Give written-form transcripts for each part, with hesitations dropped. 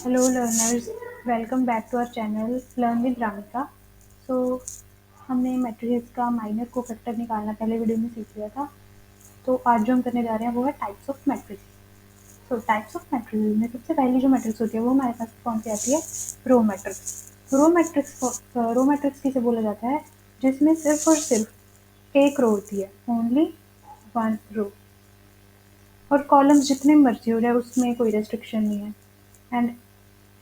Hello learners, welcome back to our channel Learn with Ramika. So हमने matrices का minor cofactor निकालना पहले video में सीख लिया था। तो आज जो हम करने जा रहे हैं वो है टाइप्स ऑफ मैट्रिक्स। तो टाइप्स ऑफ मैट्रिक्स में सबसे पहली जो मैट्रिक्स होती है वो हमारे पास कौन सी आती है? Row matrix. रो मैट्रिक्स किसे बोला जाता है? जिसमें सिर्फ और सिर्फ एक रो होती है, ओनली वन रो, और कॉलम्स जितने मर्जी हो जाए उसमें कोई रेस्ट्रिक्शन नहीं है, and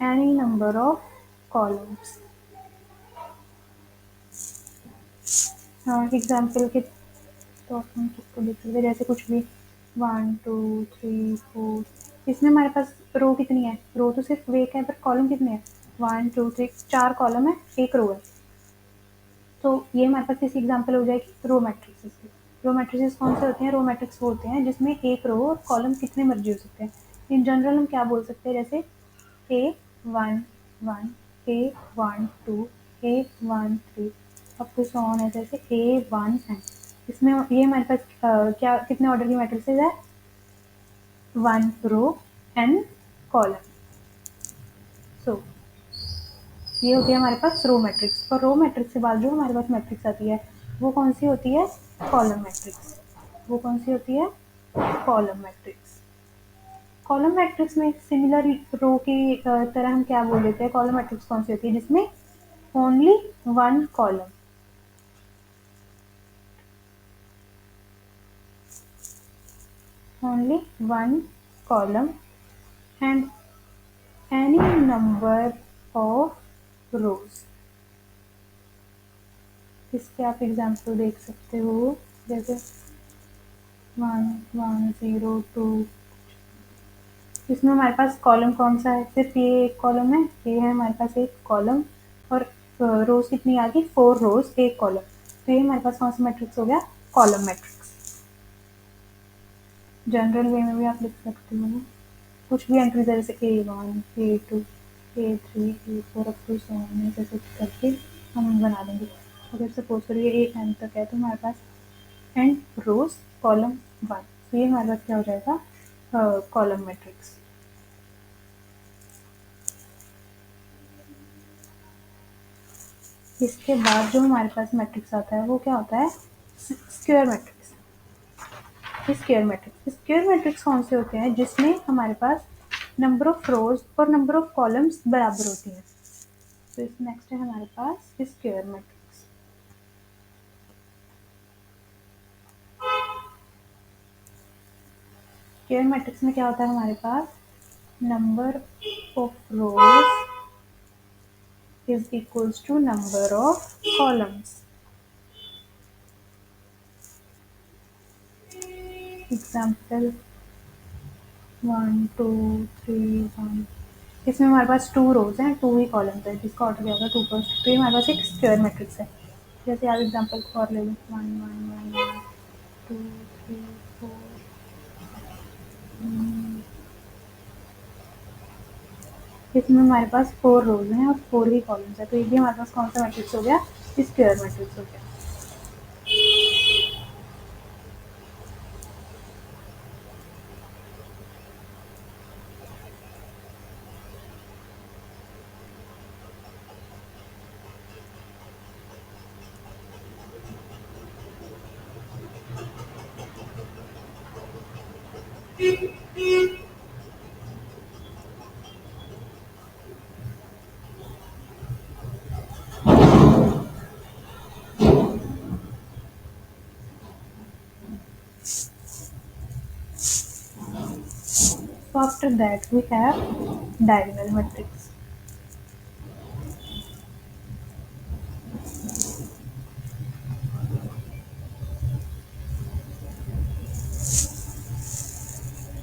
any number of columns. हाँ, एग्जाम्पल के तो अपन किसको लिख सकते हैं, जैसे कुछ भी 1 2 3 4। इसमें हमारे पास रो कितनी है? रो तो सिर्फ एक है, पर कॉलम कितने हैं? 1 2 3, 4 कॉलम है, एक रो है। तो ये हमारे पास किसी एग्जाम्पल हो जाएगी रो मैट्रिक्स की। रो मैट्रिक्स कौन से होते हैं? रो मैट्रिक्स वो होते हैं जिसमें एक रो और कॉलम कितने मर्जी हो सकते हैं। इन जनरल हम क्या बोल सकते हैं, जैसे A1 1, A12, A13, up to so on है, जैसे A1n। इसमें ये हमारे पास क्या कितने ऑर्डर की मैट्रिसेस है? 1 रो एन कॉलम। सो ये होती है हमारे पास रो मैट्रिक्स। और रो मैट्रिक्स के बाद जो हमारे पास मैट्रिक्स आती है वो कौन सी होती है? Column matrix. वो कौन सी होती है? Column matrix. कॉलम मैट्रिक्स में सिमिलर रो की तरह हम क्या बोल देते हैं? कॉलम मैट्रिक्स कौन सी होती है? जिसमें only one column, only one column and any number of rows। इसके आप एग्जाम्पल देख सकते हो, जैसे 1 1 0 2। इसमें हमारे पास कॉलम कौन सा है? सिर्फ ये एक कॉलम है, ये है हमारे पास एक कॉलम। और रोज कितनी आ गई? 4 रोज, एक कॉलम। तो ये हमारे पास कौन सा मैट्रिक्स हो गया? Column matrix. जनरल वे में भी आप लिख सकते हो, कुछ भी एंट्रीज है, जैसे A1 A2 A3 A4 up to so on, ऐसे कुछ करके हम बना देंगे। अगर सपोज करिए ए एन तक है तो हमारे पास एंड रोज कॉलम 1। तो ये हमारे पास क्या हो जाएगा? Column matrix. इसके बाद जो हमारे पास मैट्रिक्स आता है वो क्या होता है? Square matrix. स्क्वायर मैट्रिक्स कौन से होते हैं? जिसमें हमारे पास नंबर ऑफ रोज और नंबर ऑफ कॉलम्स बराबर होती हैं। तो इस नेक्स्ट है हमारे पास स्क्वायर मैट्रिक्स। स्क्वायर मैट्रिक्स में क्या होता है हमारे पास? Number of rows is equals to number of columns. Example 1 2 3 1। इसमें हमारे पास 2 रोज हैं, 2 ही कॉलम्स है, जिसका ऑर्डर क्या होगा? 2 क्रॉस 2। तो ये हमारे पास एक स्क्वायर मैट्रिक्स है। जैसे आप एग्जाम्पल और ले लो, 1 1 1 1 2 3 4। इसमें हमारे पास 4 रोज हैं और 4 ही कॉलम्स है। तो ये भी हमारे पास कौन सा मैट्रिक्स हो गया? स्क्वायर मैट्रिक्स हो गया। So after that we have diagonal matrix.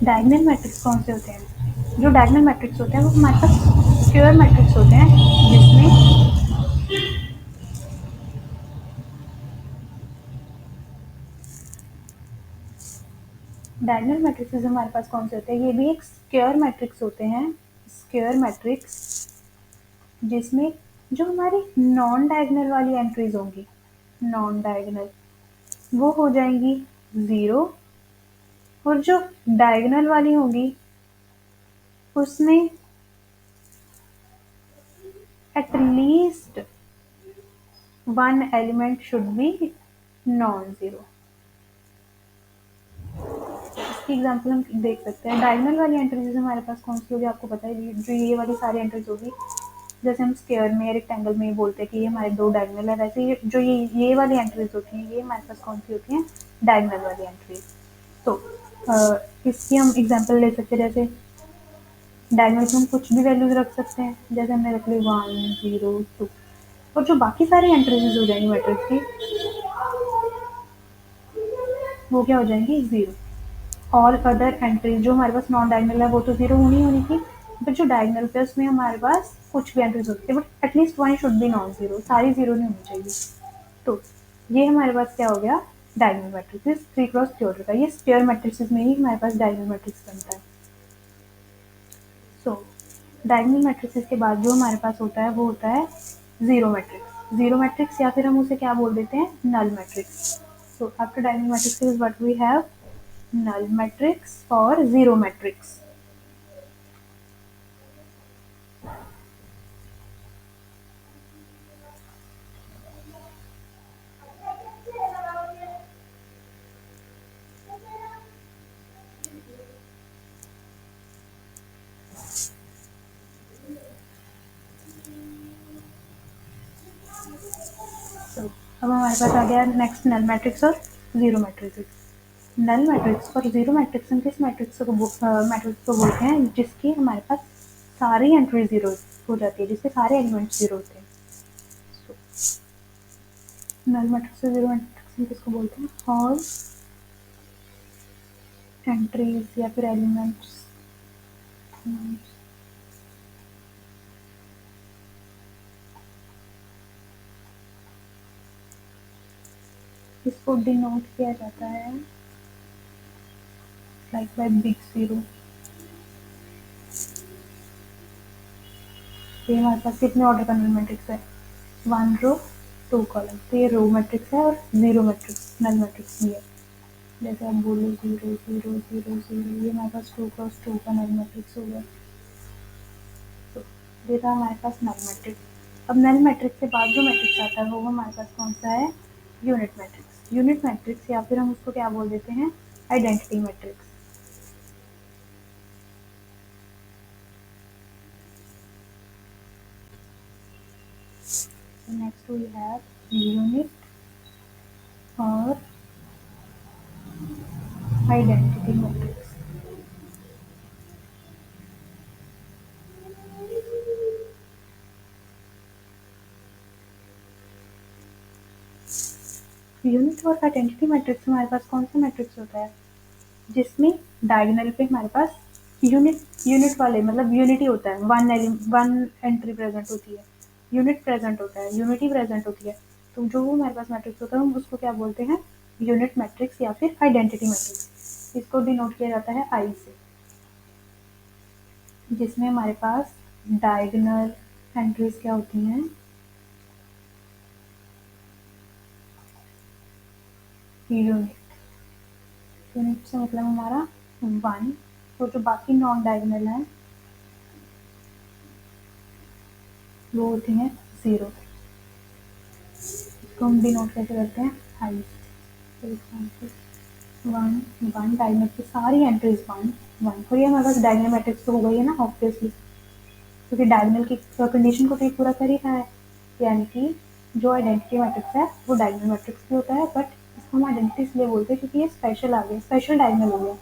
Diagonal matrix कौन से होते हैं? जो डायगोनल मैट्रिक्स होते हैं वो हमारे पास स्क्वायर मैट्रिक्स होते हैं, जिसमें डायगोनल मैट्रिक्स हमारे पास कौन से होते हैं? ये भी एक स्क्वायर मैट्रिक्स होते हैं। स्क्वायर मैट्रिक्स जिसमें जो हमारी नॉन डायगोनल वाली एंट्रीज होंगी, नॉन डायगोनल, वो हो जाएंगी 0। और जो डायगोनल वाली होंगी उसमें at least one element should be non zero. इसकी एग्जांपल हम देख सकते हैं। डायगोनल वाली एंट्रीज हमारे पास कौन सी होगी, आपको पता है जो ये वाली सारी एंट्रीज होगी। जैसे हम स्क्वायर में रेक्टेंगल में बोलते हैं कि ये हमारे दो डायगोनल है, वैसे जो ये वाली एंट्रीज होती हैं ये हमारे पास कौन सी होती हैं, डायगोनल वाली एंट्रीज। तो इसकी हम एग्जांपल ले सकते हैं। जैसे डायगोनल में हम कुछ भी वैल्यूज रख सकते हैं, जैसे हमने रख ली 1 0 2, और जो बाकी सारी एंट्रीज हो जाएंगी मैट्रिक्स की वो क्या हो जाएंगी, जीरो। ऑल अदर एंट्रीज जो हमारे पास नॉन डायगोनल है वो तो जीरो होनी होनी थी, बट जो डायगोनल पे उसमें हमारे पास कुछ भी एंट्रीज होती है, but at least one should be non zero, सारी जीरो नहीं होनी चाहिए। तो ये हमारे पास क्या हो गया, diagonal matrix three cross three order का। ये स्क्वायर मैट्रिक्स में ही हमारे पास डायगोनल मैट्रिक्स बनता है। सो डायगोनल मैट्रिक्स के बाद जो हमारे पास होता है वो होता है जीरो मैट्रिक्स। जीरो मैट्रिक्स या फिर हम उसे क्या बोल देते हैं, null matrix. So after diagonal matrix is what we have, null matrix or zero matrix. So, अब हमारे पास आ गया नेक्स्ट नल मैट्रिक्स और जीरो मैट्रिक्स। नल मैट्रिक्स और जीरो मैट्रिक्स हम किस मैट्रिक्स को मैट्रिक्स को बोलते हैं, जिसकी हमारे पास सारी एंट्री जीरो हो जाती है, जिसके सारे एलिमेंट जीरो होते हैं। नल मैट्रिक्स और जीरो मैट्रिक्स हम किसको बोलते हैं, ऑल एंट्रीज या फिर एलिमेंट्स। इसको डिनोट किया जाता है लाइक बाय बिग जीरो। ये हमारे पास कितने ऑर्डर का नल मैट्रिक्स है, वन रो टू कॉलम। तो ये रो मैट्रिक्स है और जीरो मैट्रिक्स नल मैट्रिक्स भी है। जैसे आप बोलो जीरो जीरो जीरो जीरो, ये हमारे पास टू क्रॉस टू का नल मैट्रिक्स हो गया। तो ये था हमारे पास नल मैट्रिक्स। अब नल मैट्रिक्स के बाद जो मैट्रिक्स आता है वो हमारे पास कौन सा है, यूनिट मैट्रिक्स। यूनिट मैट्रिक्स या फिर हम उसको क्या बोल देते हैं, identity matrix. Next we have unit और आइडेंटिटी मैट्रिक्स। यूनिट और आइडेंटिटी मैट्रिक्स हमारे पास कौन सा मैट्रिक्स होता है, जिसमें डायगोनल पे हमारे पास यूनिट यूनिट वाले मतलब यूनिटी होता है, वन एंट्री प्रेजेंट होती है, यूनिट प्रेजेंट होता है, यूनिटी प्रेजेंट होती है। तो जो वो हमारे पास मैट्रिक्स होता है हम उसको क्या बोलते हैं, यूनिट मैट्रिक्स या फिर आइडेंटिटी मैट्रिक्स। इसको डिनोट किया जाता है आई से, जिसमें हमारे पास डायगोनल एंट्रीज क्या होती हैं, यूनिट। यूनिट से मतलब हमारा वन, तो जो बाकी नॉन डायगोनल है वो होती हैं जीरो। इसको हम डिनोट कैसे करते हैं, I. For example one one, diagonal की सारी एंट्रीज वन वन, तो ये हमारे पास डायगोनल मैट्रिक्स तो हो गई है ना ऑब्वियसली, क्योंकि डायगोनल की कंडीशन को तो ये पूरा कर ही रहा है। यानी कि जो आइडेंटिटी मैट्रिक्स है वो डायगोनल मैट्रिक्स भी होता है, बट इसको हम आइडेंटिटी इसलिए बोलते हैं क्योंकि ये स्पेशल आ गया, स्पेशल डायगोनल हो गया।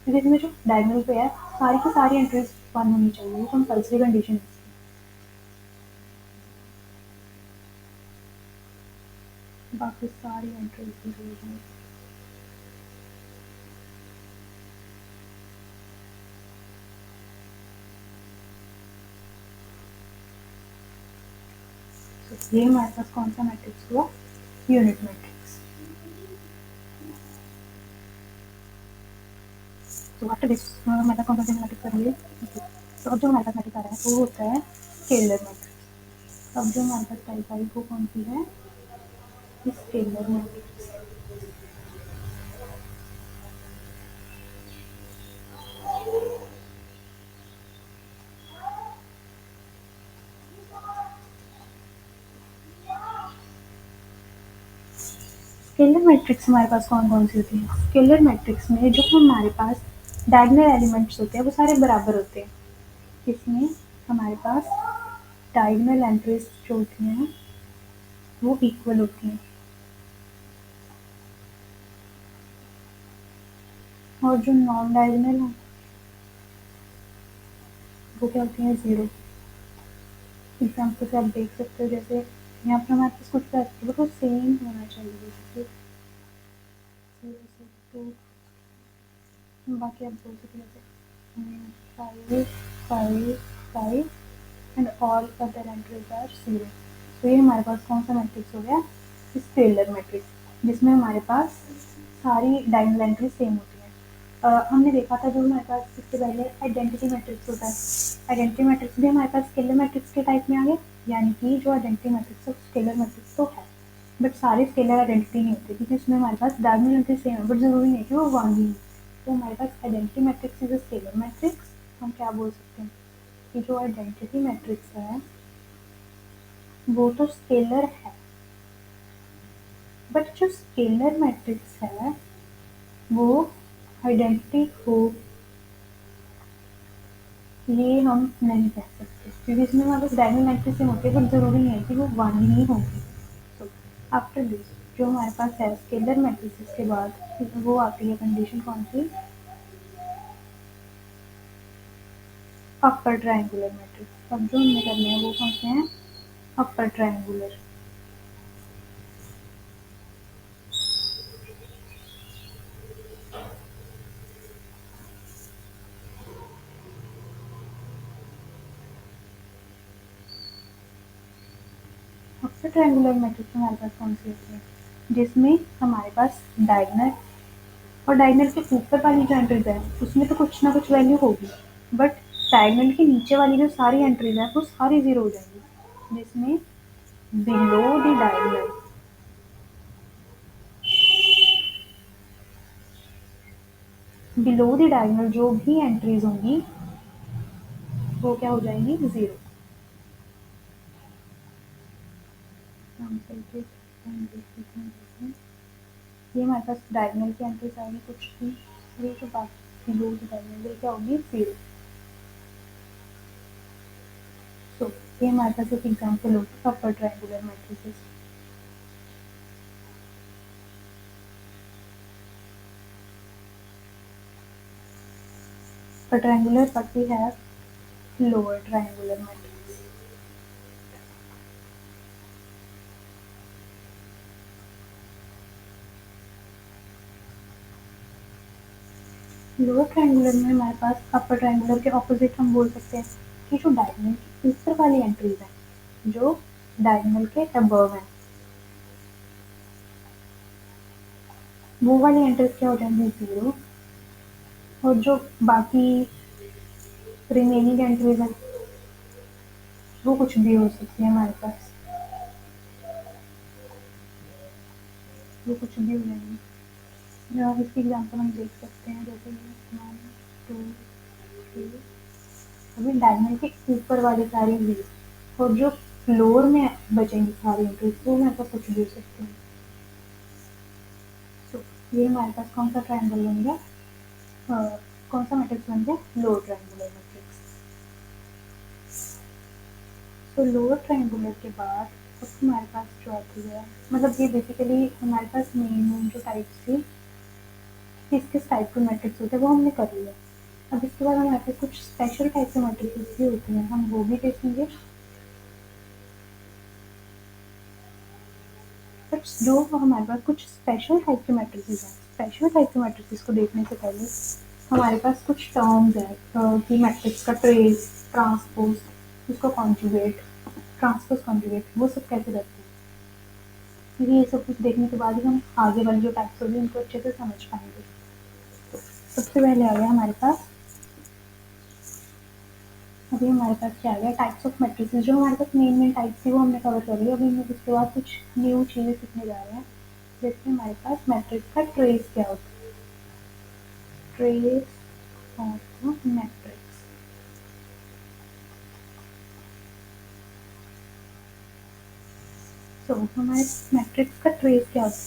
क्योंकि इसमें जो डायगोनल पे है सारी की सारी एंट्रीज वन होनी चाहिए, कंपल्सरी कंडीशन है। बाकी सारी एंट्रीज जीरो हो जाएंगी। तो ये हमारे पास कौन सा मैट्रिक्स हुआ, यूनिट मैट्रिक्स। तो आफ्टर दिस हमारे पास कौन सा मैट्रिक्स आ रही है, तो अब जो हमारे पास मैट्रिक्स आ रहा है वो होता है स्केलर मैट्रिक्स। अब जो हमारे पास टाइप आई वो कौन सी है, स्केलर मैट्रिक्स। स्केलर मैट्रिक्स हमारे पास कौन कौन सी होती है? स्केलर मैट्रिक्स में जो हमारे पास डायगोनल एलिमेंट्स होते हैं वो सारे बराबर होते हैं। इसमें हमारे पास डायगोनल एंट्रीज जो होती हैं वो इक्वल होती हैं, और जो नॉन डायगोनल है वो क्या होती है? ज़ीरो। एग्जाम्पल से आप देख सकते हो, जैसे यहाँ पर हमारे पास कुछ भी तो सेम होना चाहिए, जैसे ज़ीरो से टू, बाकी आप बोल सकते हो जैसे five five five and all other entries are zero. तो ये हमारे पास कौन सा मैट्रिक्स हो गया? स्केलर मैट्रिक्स, जिसमें हमारे पास सारी डायगोनल एंट्री सेम होती हैं। हमने देखा था जो हमारे पास इससे पहले आइडेंटिटी मैट्रिक्स होता है, आइडेंटिटी मैट्रिक्स भी हमारे पास स्केलर मैट्रिक्स के टाइप में आ गया, यानी कि जो आइडेंटिटी मैट्रिक्स है स्केलर मैट्रिक्स तो है, बट सारे स्केलर आइडेंटिटी नहीं होते, क्योंकि इसमें हमारे पास डायगोनल एंट्री सेम है, बट जरूरी नहीं कि वो वन ही हो। तो हमारे पास identity matrix is scalar matrix. हम क्या बोल सकते हैं कि जो आइडेंटिटी मैट्रिक्स है वो तो स्केलर है, बट जो स्केलर मैट्रिक्स है वो आइडेंटिटी हो, ये हम नहीं कह सकते, क्योंकि इसमें हमारे पास डायगोनल एंट्री सेम होती है, बट जरूरी नहीं है कि वो वन ही होंगी। सो आफ्टर दिस जो हमारे पास है स्केलर मैट्रिक्स के बाद वो आती है कंडीशन कौन सी? Upper triangular matrix. अब जो हमने करने हैं वो कौन से हैं? Upper triangular. Upper triangular matrix हमारे पास कौन सी होती है? जिसमें हमारे पास डायगोनल और डायगोनल के ऊपर वाली जो एंट्रीज है उसमें तो कुछ ना कुछ वैल्यू होगी, बट डायगोनल के नीचे वाली जो सारी एंट्रीज है वो सारी जीरो हो जाएंगी, जिसमें below the diagonal, below the diagonal जो भी एंट्रीज होंगी वो क्या हो जाएंगी? जीरो। ये हमारे पास डायगोनल की एंट्रीज आएगी कुछ भी, ये जो बाकी बिलो द डायगोनल ये क्या होगी? जीरो। सो ये हमारे पास एक एग्जाम्पल होगा upper triangular matrices. For triangular but we have lower triangular matrix. Lower triangular में हमारे पास अपर ट्रायंगुलर के ऑपोजिट हम बोल सकते हैं कि जो डायगोनल के ऊपर वाली एंट्रीज हैं जो डायगोनल के अबव हैं वो वाली एंट्रीज क्या हो जाएंगी? जीरो। और जो बाकी रिमेनिंग एंट्रीज हैं वो कुछ भी हो सकती है हमारे पास, वो कुछ भी हो जाएंगी। इसकी एग्जाम्पल हम देख सकते हैं, जैसे वन टू थ्री, अभी डायगोनल के ऊपर वाली सारी जीरो, और जो फ्लोर में बचेंगी सारी एंट्रीज वो मेरे पास कुछ भी हो सकती है। सो ये हमारे पास कौन सा ट्रायंगल बन गया? कौन सा मैट्रिक्स बन गया? Lower triangular matrix. तो लोअर ट्रायंगुलर के बाद अब हमारे पास जो आती है, मतलब ये बेसिकली हमारे पास मेन मेन जो टाइप्स थी किस किस टाइप के मैट्रिक्स होते हैं वो हमने कर लिया। अब इसके बाद हमारे पास कुछ स्पेशल टाइप के मैट्रिक्स भी होते हैं, हम वो भी देखेंगे। बट जो हमारे पास कुछ स्पेशल टाइप के मैट्रिसेस हैं, स्पेशल टाइप के मैट्रिसेस को देखने से पहले हमारे पास कुछ टर्म्स हैं कि मैट्रिक्स का ट्रेस, ट्रांसपोज, उसका कॉन्जुगेट, ट्रांसपोज कॉन्जुगेट, वो सब कैसे करते हैं, क्योंकि ये सब कुछ देखने के बाद ही हम आगे वाली जो टाइप्स होगी उनको अच्छे से समझ पाएंगे। सबसे पहले आ गया हमारे पास, अभी हमारे पास क्या आ गया? Types of matrices. जो हमारे पास मेन मेन टाइप्स थी वो हमने कवर कर लिया, अभी हम उसके बाद कुछ न्यू चीज़ें सीखने जा रहे हैं। जैसे हमारे पास मैट्रिक्स का ट्रेस क्या होता है? Trace of matrix. सो हमारे मैट्रिक्स का ट्रेस क्या होता है?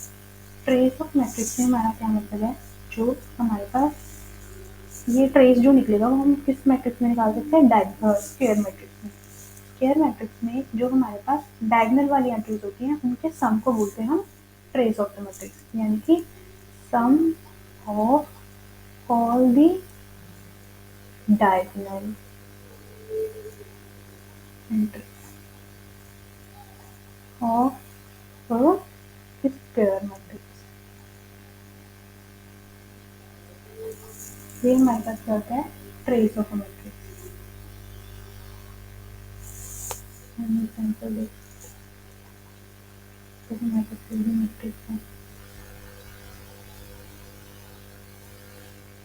ट्रेस ऑफ मैट्रिक्स में हमारा क्या मतलब है, जो हमारे पास ये ट्रेस जो निकलेगा वो हम किस मैट्रिक्स में निकाल सकते हैं, स्क्वायर मैट्रिक्स में। स्क्वायर मैट्रिक्स में जो हमारे पास डायगोनल वाली एंट्रीज होती हैं उनके सम को बोलते हैं हम ट्रेस ऑफ द मैट्रिक्स, यानी कि sum of all the diagonal entries of square matrix. ये हमारे पास क्या होता है, trace of a matrix. Example जैसे हमारे पास कोई भी मैट्रिक्स है,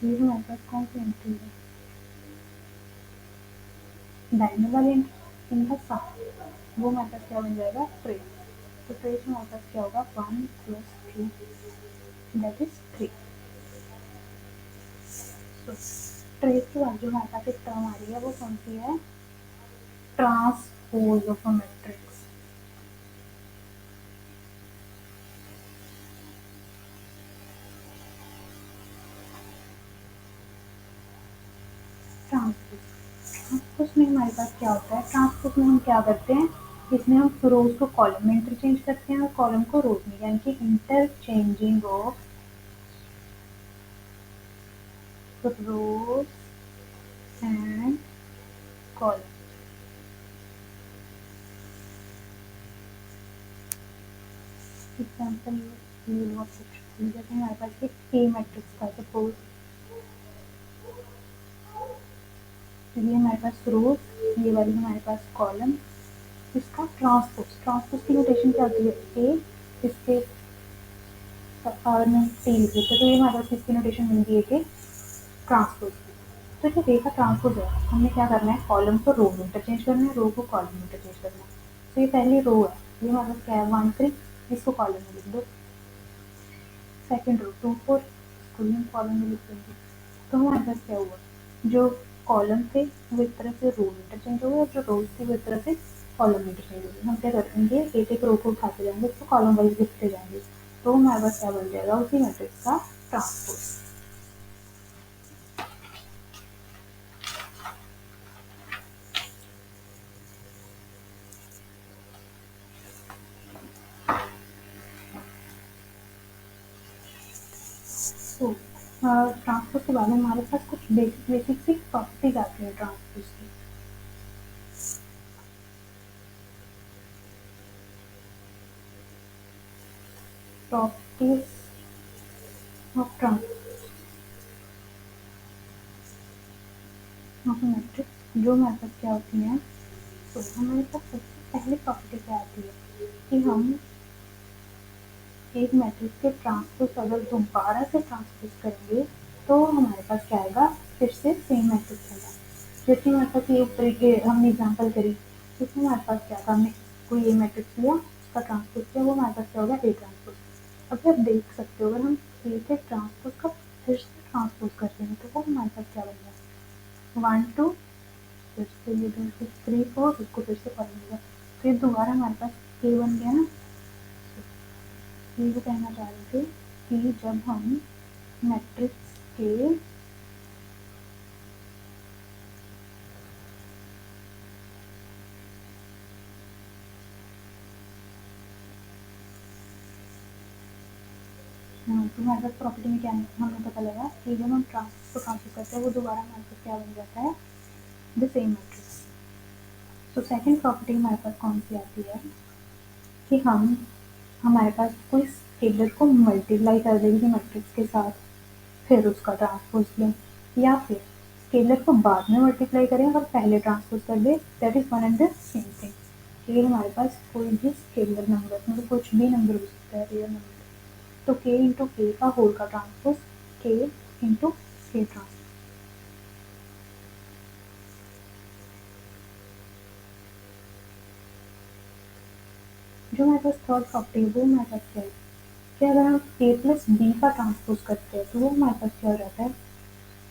ये हमारे पास कौन सी एंट्री है, डायगोनल वाली एंट्री इनका सम, वो हमारे पास क्या बन जाएगा, ट्रेस। तो ट्रेस में हमारे पास क्या होगा, 1 + 2 दैट इज 3। तो ट्रेस के बाद जो हमारे पास एक टर्म आ रही है वो कौन सी है, transpose of a matrix. Transpose, transpose में हमारे पास क्या होता है, ट्रांसपोज में हम क्या करते हैं, इसमें हम रोज को कॉलम में इंटरचेंज करते हैं और कॉलम को रोज में, यानी कि interchanging of rose and column. Example ये लो कुछ, जैसे हमारे पास एक ए मैट्रिक्स था सपोज, ये हमारे पास रोज, ये वाली हमारे पास कॉलम, इसका ट्रांसपोज, ट्रांसपोज की नोटेशन क्या होती है, ए इसके पावर में टी लिख देते हैं, तो ये हमारे पास किसकी नोटेशन बन गई है कि ट्रांसपोज की। तो जो ए का ट्रांसपोज है, हमने क्या करना है, कॉलम को रो में इंटरचेंज करना है, रो को कॉलम में इंटरचेंज करना है। तो ये पहली रो है, ये हमारे पास क्या है, 1 3, इसको कॉलम में लिख दो। सेकेंड रो 2 4, इसको भी हम कॉलम में लिख देंगे। तो हमारे पास क्या हुआ, जो कॉलम थे वो एक तरह से रो में इंटरचेंज हो गए, और जो रोज थे वो एक तरह से कॉलम में इंटरचेंज हो गए। हम क्या करेंगे, एक एक रो को उठाते जाएंगे, उसको कॉलम वाइज लिखते जाएंगे, तो हमारे पास क्या बन जाएगा, उसी मैट्रिक्स का ट्रांसपोज। तो ट्रांसपोज के बाद में हमारे पास कुछ बेसिक बेसिक सी प्रॉपर्टीज आती हैं ट्रांसपोज की। Properties of transpose of matrix जो हमारे पास क्या होती हैं, तो हमारे पास सबसे पहले प्रॉपर्टी क्या आती है कि हम एक मैट्रिक्स के ट्रांसपोज अगर दोबारा से ट्रांसपोज करेंगे तो हमारे पास क्या आएगा, फिर से सेम मैट्रिक्स आएगा। जैसे हमारे पास ये ऊपर के हमने एग्जाम्पल करी, इसमें हमारे पास क्या था, हमने कोई ए मैट्रिक्स लिया, उसका ट्रांसपोज किया, वो हमारे पास क्या होगा, ए ट्रांसपोज। अभी आप देख सकते हो, अगर हम ए के ट्रांसपोज का फिर से ट्रांसपोज करते हैं तो वो हमारे पास क्या बन जाएगा, 1 2, फिर से ये 2 6 3 4, इसको फिर से कर लेगा, फिर दोबारा हमारे पास ए बन गया ना। ये वो कहना चाह रहे थे कि जब हम मैट्रिक्स के तो हमारे पास प्रॉपर्टी में क्या हमें पता लगा कि जब हम ट्रांसपोज को ट्रांसपोज करते हैं वो दोबारा हमारे पास क्या बन जाता है, द सेम मैट्रिक्स। तो सेकंड प्रॉपर्टी हमारे पास कौन सी आती है कि हम हमारे पास कोई स्केलर को मल्टीप्लाई कर दें किसी मैट्रिक्स के साथ, फिर उसका ट्रांसपोज लें, या फिर स्केलर को बाद में मल्टीप्लाई करें और पहले ट्रांसपोज कर दें, that is one and the same thing. कि हमारे पास कोई भी स्केलर नंबर, मतलब कुछ भी नंबर हो सकता है, रियल नंबर, तो k इंटू के का होल का ट्रांसपोज k इंटू के ट्रांसपोज। जो हमारे पास थर्ड प्रॉपर्टी है वो हमारे पास क्या है, कि अगर हम a प्लस बी का ट्रांसपोज करते हैं तो वो हमारे पास क्या हो जाता है,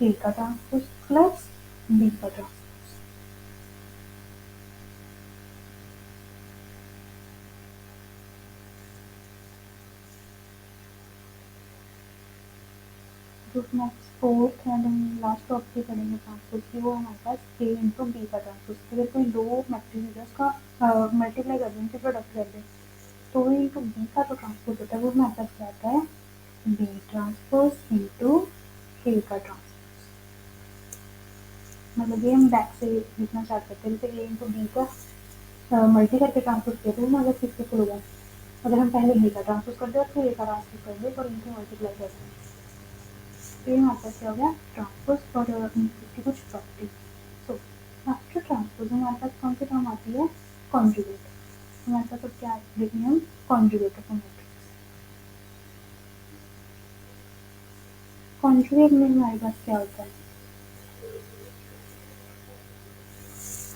a का ट्रांसपोज प्लस b का ट्रांसपोज। तो उसमें फोर्थ एंड हम लास्ट टॉप पे करेंगे ट्रांसपोज की, वो हमारे पास ए इंटू बी का ट्रांसपोज। अगर कोई दो मैट्रिक्स है उसका मल्टीप्लाई कर दें, उनके प्रोडक्ट कर दें, तो ए इंटू बी का जो ट्रांसपोज होता है वो हमारे पास क्या आता है, बी ट्रांसपोज इंटू ए का ट्रांसपोज। मतलब ये हम बैक से लिखना स्टार्ट करते हैं, जैसे ए इंटू बी का मल्टी करके ट्रांसपोज किया तो हमारा सक्सेसफुल होगा। अगर हम पहले बी का ट्रांसपोज कर दें और फिर ए का ट्रांसपोज कर दें और इनको मल्टीप्लाई कर दें, तो ये हमारे पास क्या हो गया, ट्रांसपोज और इसकी कुछ प्रॉपर्टी। सो आफ्टर ट्रांसपोज हमारे पास कौन सी टर्म आती है, कॉन्जुगेट। हमारे पास अब क्या देखेंगे हम, कॉन्जुगेट ऑफ मैट्रिक्स। कॉन्जुगेट में हमारे पास क्या होता है,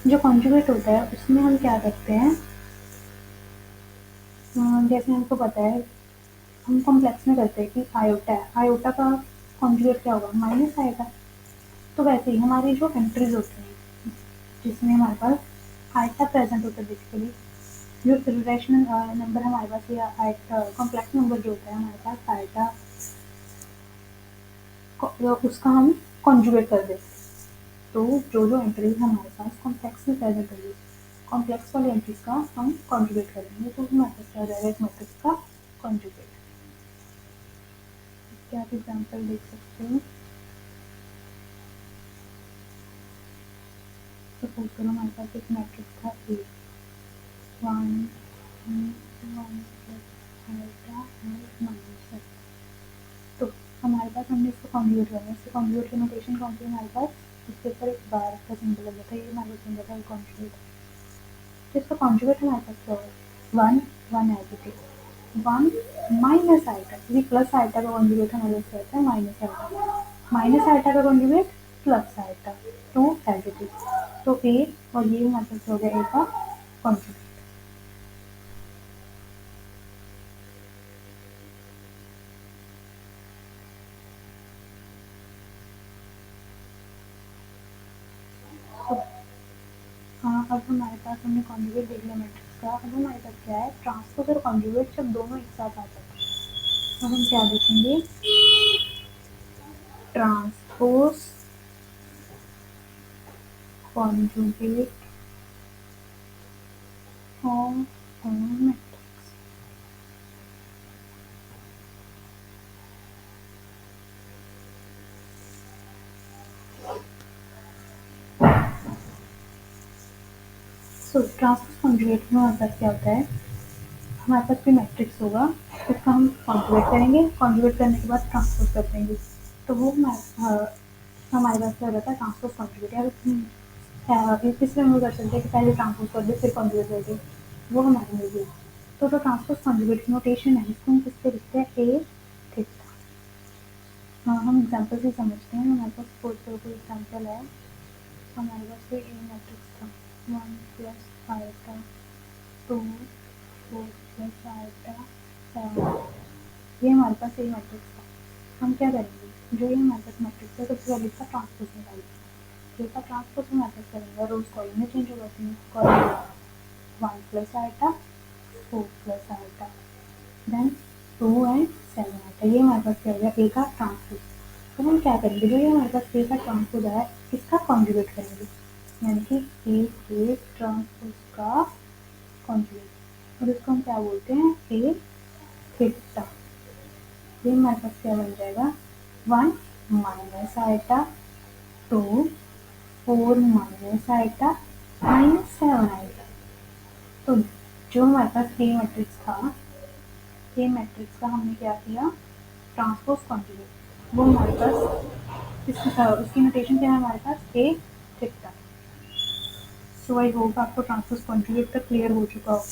जो कॉन्जुगेट होता है उसमें हम क्या करते हैं, जैसे हमको पता है हम कॉम्प्लेक्स में करते हैं कि आयोटा है, आयोटा का कॉन्जुगेट क्या होगा, माइनस आएगा। तो वैसे ही हमारी जो एंट्रीज होती हैं जिसमें हमारे पास आयटा प्रेजेंट होता है, बेसिकली जो रेशनल नंबर हमारे पास या आयटा कॉम्प्लेक्स नंबर जो होता है हमारे पास आयटा, उसका हम कॉन्जुगेट कर देते हैं। तो जो जो एंट्रीज हमारे पास कॉम्प्लेक्स में प्रेजेंट होगी, कॉम्प्लेक्स वाली एंट्रीज का हम कॉन्जुगेट करेंगे, तो हमारे पास क्या हो जाएगा, एक मैट्रिक्स का कॉन्जुगेट। क्या आप एग्जाम्पल देख सकते हो, सपोज करो हमारे पास एक मैट्रिक्स था ए, वन वन प्लस आइटा और माइनस। तो हमारे पास हमने इसको कॉन्जुगेट करना है, इसके कॉन्जुगेट की नोटेशन कौन सी है हमारे पास, इसके ऊपर एक बार का सिंबल लगा था, ये हमारे सिंबल था कॉन्जुगेट। तो इसका कॉन्जुगेट हमारे पास क्या होगा, one one as it is, one minus iota, क्योंकि प्लस आइटा का कॉन्जुगेट हमारे पास रहता है माइनस आइटा, माइनस आइटा का conjugate plus iota, two as it is. तो ए और ये हमारे पास हो गया ए का कॉन्जुगेट। तो हाँ, अब हमारे पास हमने कॉन्जुगेट देख लिया मैट्रिक्स का, अब हमारे पास क्या है, ट्रांसपोज और कॉन्जुगेट जब दोनों एक साथ आ जाते हैं, अब हम क्या देखेंगे, transpose conjugate of a matrix. So transpose conjugate में हमारे पास क्या होता है, हमारे पास कोई मैट्रिक्स होगा, उसका हम कॉन्जुगेट करेंगे, कॉन्जुगेट करने के बाद ट्रांसपोज कर देंगे, तो वो हमारे पास क्या रहता है, ट्रांसपोज कॉन्जुगेट। या तीसरे में कर सकते हैं कि पहले ट्रांसपोज कर दे फिर कॉन्जुगेट कर दे, वो हमारे में भी है। तो जो ट्रांसपोज कॉन्जुगेट की नोटेशन है इसको हम किससे लिखते हैं, ए थीटा। हाँ, हम एग्जाम्पल से समझते हैं, हमारे पास फोर कोई एग्जाम्पल है, हमारे पास ये ए मैट्रिक्स था, one plus iota, two four plus iota, seven, ये हमारे पास ए मैट्रिक्स था। हम क्या करेंगे, जो ये हमारे पास मैट्रिक्स है सबसे पहले इसका ट्रांसपोज निकालेंगे, ए का ट्रांसपोज हमारे पास करेंगे और रोज कॉलम में चेंज हो जाती है, column one plus iota, four plus iota, then two and seven iota, ये हमारे पास क्या हो गया, ए का ट्रांसपोज। तो हम क्या करेंगे, जो ये हमारे पास ए का ट्रांसपोज है इसका कॉन्जुगेट करेंगे, यानी कि ए के ट्रांसपोज का कॉन्जुगेट, और इसको हम क्या बोलते हैं, ए थीटा। ये हमारे पास क्या बन जाएगा, one minus iota, two four minus iota, minus seven iota. तो जो हमारे पास ए मैट्रिक्स था, ए मैट्रिक्स का हमने क्या किया, ट्रांसपोज कॉन्जुगेट, वो हमारे पास उसकी नोटेशन क्या है हमारे पास, ए थीटा। सो आई होप आपको ट्रांसपोज कॉन्जुगेट तक क्लियर हो चुका हो।